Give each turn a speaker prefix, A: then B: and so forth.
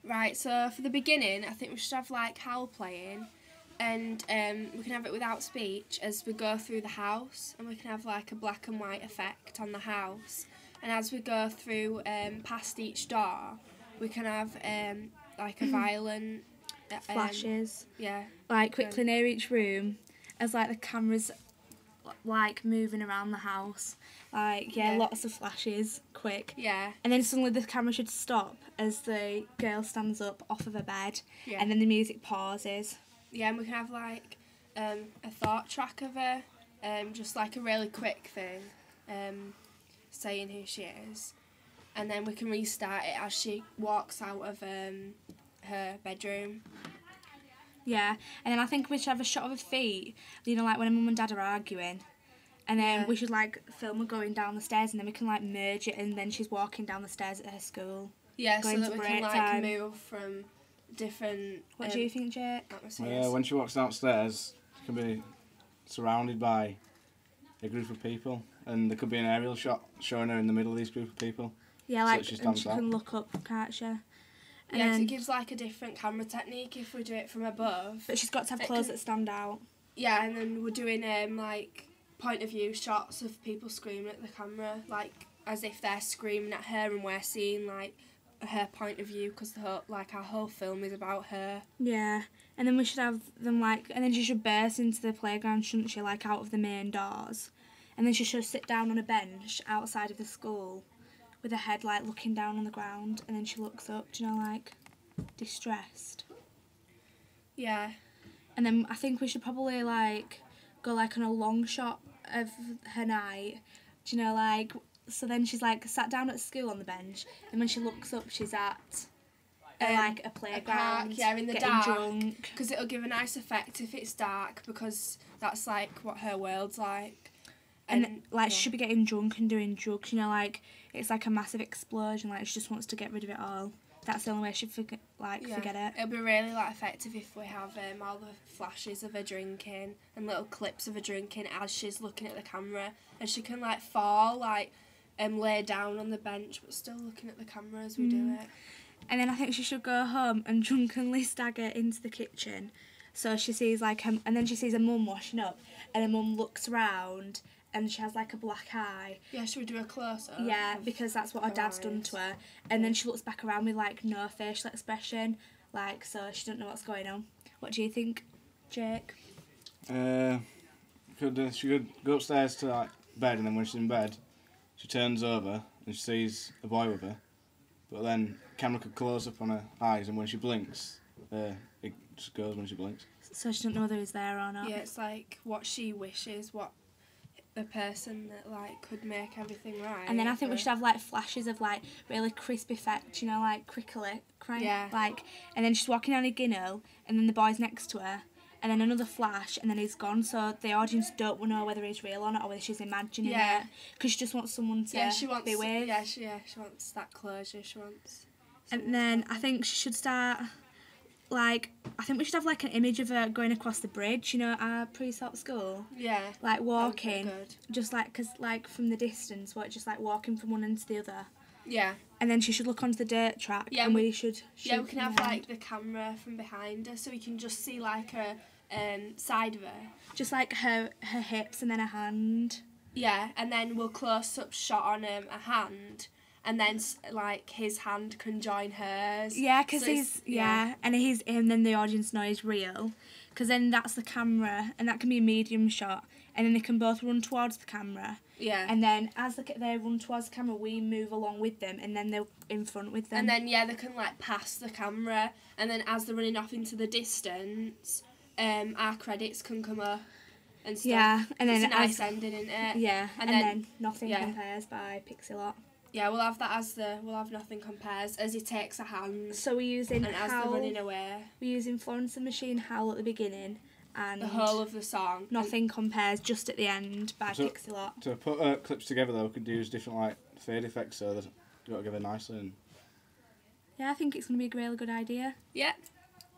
A: Right, so for the beginning, I think we should have like Howl playing, and we can have it without speech as we go through the house, and we can have like a black and white effect on the house. And as we go through past each door, we can have like a violent
B: flashes.
A: Yeah.
B: Like quickly near each room, as like the cameras like moving around the house. Like lots of flashes, quick.
A: Yeah.
B: And then suddenly the camera should stop as the girl stands up off of her bed,
A: Yeah.
B: and then the music pauses.
A: Yeah, and we can have like a thought track of her, just like a really quick thing, saying who she is, and then we can restart it as she walks out of her bedroom.
B: Yeah, and then I think we should have a shot of her feet, you know, like when her mum and dad are arguing. And then we should like film her going down the stairs, and then we can like merge it, and then she's walking down the stairs at her school.
A: Yeah, so that we can like move from different.
B: What do you think, Jake?
C: Yeah, when she walks downstairs, she can be surrounded by a group of people, and there could be an aerial shot showing her in the middle of these group of people.
B: Yeah, like so and she can look up, can't she?
A: And yeah, it gives like a different camera technique if we do it from above.
B: But she's got to have clothes that stand out.
A: Yeah, and then we're doing like point of view shots of people screaming at the camera, like as if they're screaming at her, and we're seeing like her point of view because our whole film is about her.
B: Yeah, and then we should have them like, and then she should burst into the playground, shouldn't she? Like out of the main doors, and then she should sit down on a bench outside of the school, with her head like looking down on the ground, and then she looks up, do you know, like distressed.
A: Yeah.
B: And then I think we should probably like go like on a long shot of her night, do you know, like, so then she's like sat down at school on the bench, and when she looks up she's at like a playground,
A: in the dark, because it'll give a nice effect if it's dark, because that's like what her world's like.
B: And like she should be getting drunk and doing drugs, you know, like it's like a massive explosion, like she just wants to get rid of it all. That's the only way she'd forget it.
A: It'll be really like effective if we have all the flashes of her drinking and little clips of her drinking as she's looking at the camera, and she can like fall, like lay down on the bench but still looking at the camera as we do it.
B: And then I think she should go home and drunkenly stagger into the kitchen, so she sees like and then she sees her mum washing up, and her mum looks round and she has like a black eye.
A: Yeah, should we do a close-up?
B: Yeah, because that's what her dad's done to her. And then she looks back around with like no facial expression, like, so she doesn't know what's going on. What do you think, Jake?
C: She could go upstairs to like bed, and then when she's in bed, she turns over and she sees a boy with her. But then the camera could close up on her eyes, and when she blinks, it just goes when she blinks.
B: So she doesn't know whether he's there or not.
A: Yeah, it's like what she wishes, what the person that like could make everything right.
B: And then I think we should have like flashes of like really crisp effect, you know, like crickly, like, and then she's walking down a ginnel, and then the boy's next to her, and then another flash, and then he's gone, so the audience don't know whether he's real or not, or whether she's imagining it, because she just wants someone to be with.
A: Yeah, she wants that closure. She wants.
B: And then I think she should start. Like, I think we should have like an image of her going across the bridge, you know, at our pre-salt school.
A: Yeah.
B: Like walking, just like, cause like from the distance, just like walking from one end to the other.
A: Yeah.
B: And then she should look onto the dirt track, and we should.
A: Yeah, we can have like the camera from behind her, so we can just see like her side of her.
B: Just like her hips and then her hand.
A: Yeah, and then we'll close up shot on a hand. And then, like, his hand can join hers.
B: Yeah, because and then the audience know he's real. Because then that's the camera, and that can be a medium shot. And then they can both run towards the camera.
A: Yeah.
B: And then as they run towards the camera, we move along with them, and then they're in front with them.
A: And then, they can, like, pass the camera. And then as they're running off into the distance, our credits can come up and stuff.
B: Yeah, and then
A: it's a nice ending, isn't it?
B: Yeah, and then Nothing Compares by Pixelot.
A: Yeah, we'll have that as we'll have Nothing Compares as he takes a hand.
B: So we're using
A: and as they're running away.
B: We're using Florence and the Machine Howl at the beginning, and
A: the whole of the song.
B: Nothing Compares just at the end by Pixelot.
C: To put clips together though, we could use different like fade effects so that you got together nicely. And
B: yeah, I think it's going to be a really good idea.
A: Yeah.